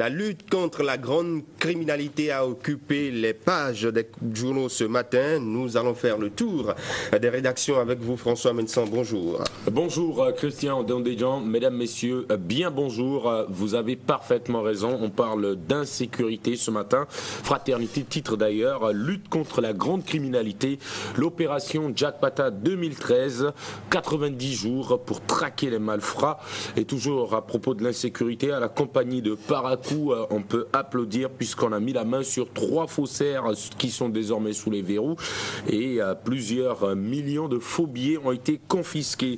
La lutte contre la grande criminalité a occupé les pages des journaux ce matin. Nous allons faire le tour des rédactions avec vous, François Mensan. Bonjour. Bonjour Christian Dondéjan, mesdames, messieurs, bien bonjour. Vous avez parfaitement raison. On parle d'insécurité ce matin. Fraternité titre d'ailleurs lutte contre la grande criminalité. L'opération Jackpata 2013, 90 jours pour traquer les malfrats. Et toujours à propos de l'insécurité, à la compagnie de Paracou, on peut applaudir puisqu'on a mis la main sur 3 faussaires qui sont désormais sous les verrous et plusieurs millions de faux billets ont été confisqués.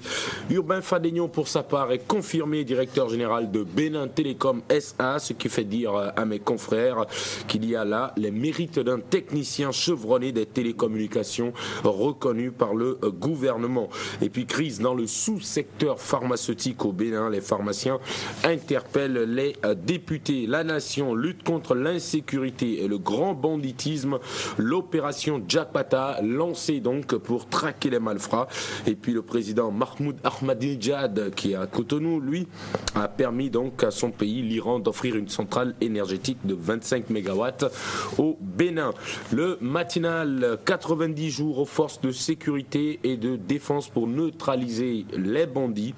Urbain Fadegnon, pour sa part, est confirmé directeur général de Bénin Télécom SA, ce qui fait dire à mes confrères qu'il y a là les mérites d'un technicien chevronné des télécommunications reconnu par le gouvernement. Et puis crise dans le sous-secteur pharmaceutique au Bénin. Les pharmaciens interpellent les députés. La nation lutte contre l'insécurité et le grand banditisme. L'opération Jackpata lancée donc pour traquer les malfrats. Et puis le président Mahmoud Ahmadinejad, qui est à Cotonou, lui, a permis donc à son pays, l'Iran, d'offrir une centrale énergétique de 25 MW au Bénin. Le matinal 90 jours aux forces de sécurité et de défense pour neutraliser les bandits.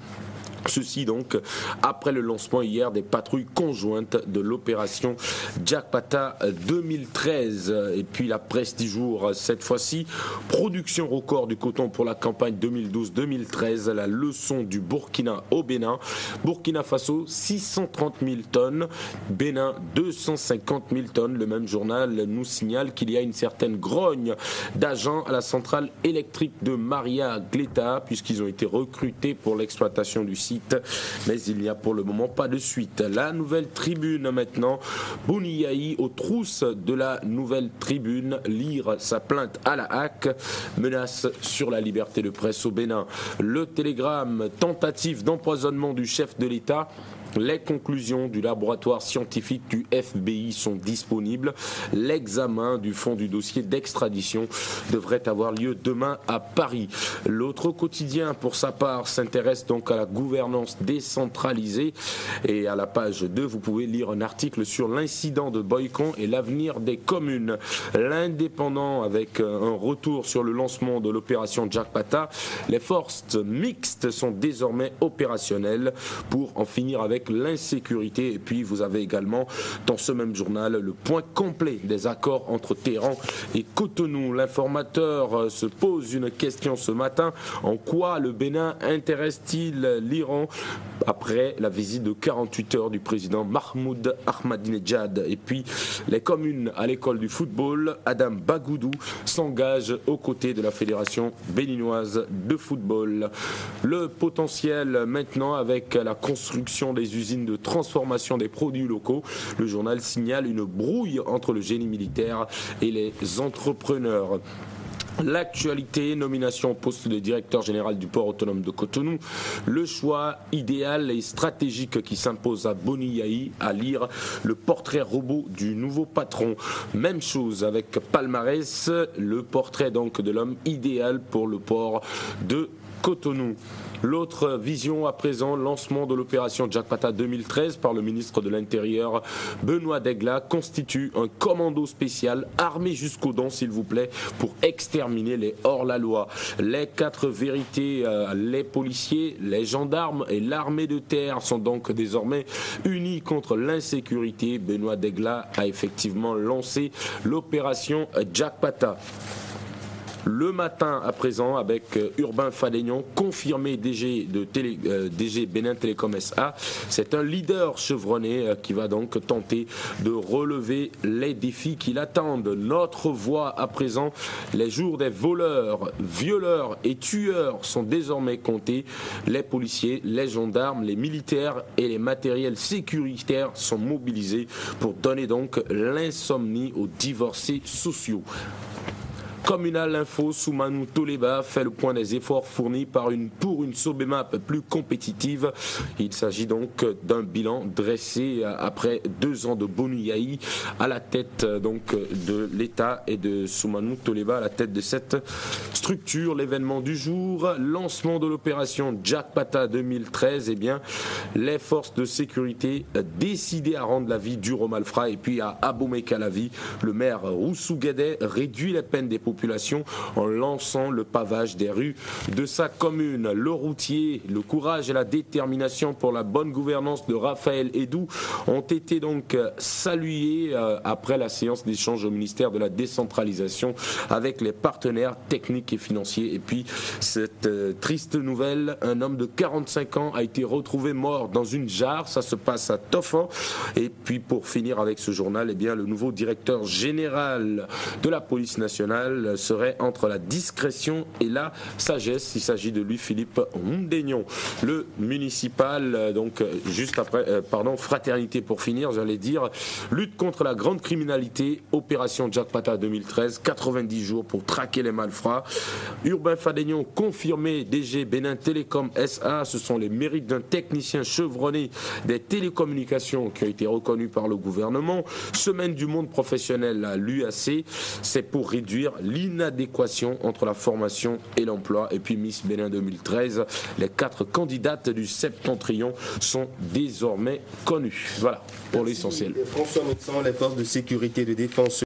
Ceci donc après le lancement hier des patrouilles conjointes de l'opération Jackpata 2013. Et puis la presse du jour cette fois-ci, production record du coton pour la campagne 2012-2013, la leçon du Burkina au Bénin. Burkina Faso 630 000 tonnes, Bénin 250 000 tonnes. Le même journal nous signale qu'il y a une certaine grogne d'agents à la centrale électrique de Maria Gleta puisqu'ils ont été recrutés pour l'exploitation du site. Mais il n'y a pour le moment pas de suite. La Nouvelle Tribune maintenant. Bouniaï aux trousses de la Nouvelle Tribune. Lire sa plainte à la HAC. Menace sur la liberté de presse au Bénin. Le Télégramme. Tentative d'empoisonnement du chef de l'État. Les conclusions du laboratoire scientifique du FBI sont disponibles. L'examen du fond du dossier d'extradition devrait avoir lieu demain à Paris. L'autre quotidien, pour sa part, s'intéresse donc à la gouvernance décentralisée. Et à la page 2, vous pouvez lire un article sur l'incident de Boycon et l'avenir des communes. L'Indépendant, avec un retour sur le lancement de l'opération Jackpata. Les forces mixtes sont désormais opérationnelles pour en finir avec l'insécurité. Et puis vous avez également dans ce même journal le point complet des accords entre Téhéran et Cotonou. L'informateur se pose une question ce matin: en quoi le Bénin intéresse-t-il l'Iran après la visite de 48 heures du président Mahmoud Ahmadinejad? Et puis les communes à l'école du football, Adam Bagoudou s'engage aux côtés de la fédération béninoise de football. Le potentiel maintenant avec la construction des usines de transformation des produits locaux. Le journal signale une brouille entre le génie militaire et les entrepreneurs. L'actualité, nomination au poste de directeur général du port autonome de Cotonou. Le choix idéal et stratégique qui s'impose à Bouniaï, à lire le portrait robot du nouveau patron. Même chose avec Palmarès, le portrait donc de l'homme idéal pour le port de Cotonou. L'autre vision à présent, lancement de l'opération Jackpata 2013 par le ministre de l'Intérieur Benoît Degla, constitue un commando spécial armé jusqu'aux dents s'il vous plaît pour exterminer les hors-la-loi. Les 4 vérités, les policiers, les gendarmes et l'armée de terre sont donc désormais unis contre l'insécurité. Benoît Degla a effectivement lancé l'opération Jackpata. Le matin à présent avec Urbain Fadegnon, confirmé DG Bénin Télécom SA. C'est un leader chevronné qui va donc tenter de relever les défis qui l'attendent. Notre voix à présent, les jours des voleurs, violeurs et tueurs sont désormais comptés. Les policiers, les gendarmes, les militaires et les matériels sécuritaires sont mobilisés pour donner donc l'insomnie aux divorcés sociaux. communal info, Soumanou Toleba fait le point des efforts fournis pour une Sobemap plus compétitive. Il s'agit donc d'un bilan dressé après 2 ans de Bonu Yahi à la tête donc de l'État et de Soumanou Toleba à la tête de cette structure. L'événement du jour, lancement de l'opération Jack Pata 2013. Eh bien, les forces de sécurité décidées à rendre la vie dure aux malfrats et puis à Abomey Calavi, le maire Roussou Guédet réduit les peines des populations en lançant le pavage des rues de sa commune. Le routier, le courage et la détermination pour la bonne gouvernance de Raphaël Edou ont été donc salués après la séance d'échange au ministère de la décentralisation avec les partenaires techniques et financiers. Et puis cette triste nouvelle, un homme de 45 ans a été retrouvé mort dans une jarre. Ça se passe à Toffan. Et puis pour finir avec ce journal, eh bien le nouveau directeur général de la police nationale serait entre la discrétion et la sagesse. Il s'agit de Louis-Philippe Mondegnon. Le municipal, donc juste après, fraternité pour finir, j'allais dire, lutte contre la grande criminalité, opération Jack Pata 2013, 90 jours pour traquer les malfrats. Urbain Fadegnon confirmé, DG Bénin Télécom SA, ce sont les mérites d'un technicien chevronné des télécommunications qui a été reconnu par le gouvernement. Semaine du monde professionnel à l'UAC, c'est pour réduire l'inadéquation entre la formation et l'emploi. Et puis Miss Bénin 2013, les 4 candidates du Septentrion sont désormais connues. Voilà pour l'essentiel. François Médecin, les forces de sécurité et de défense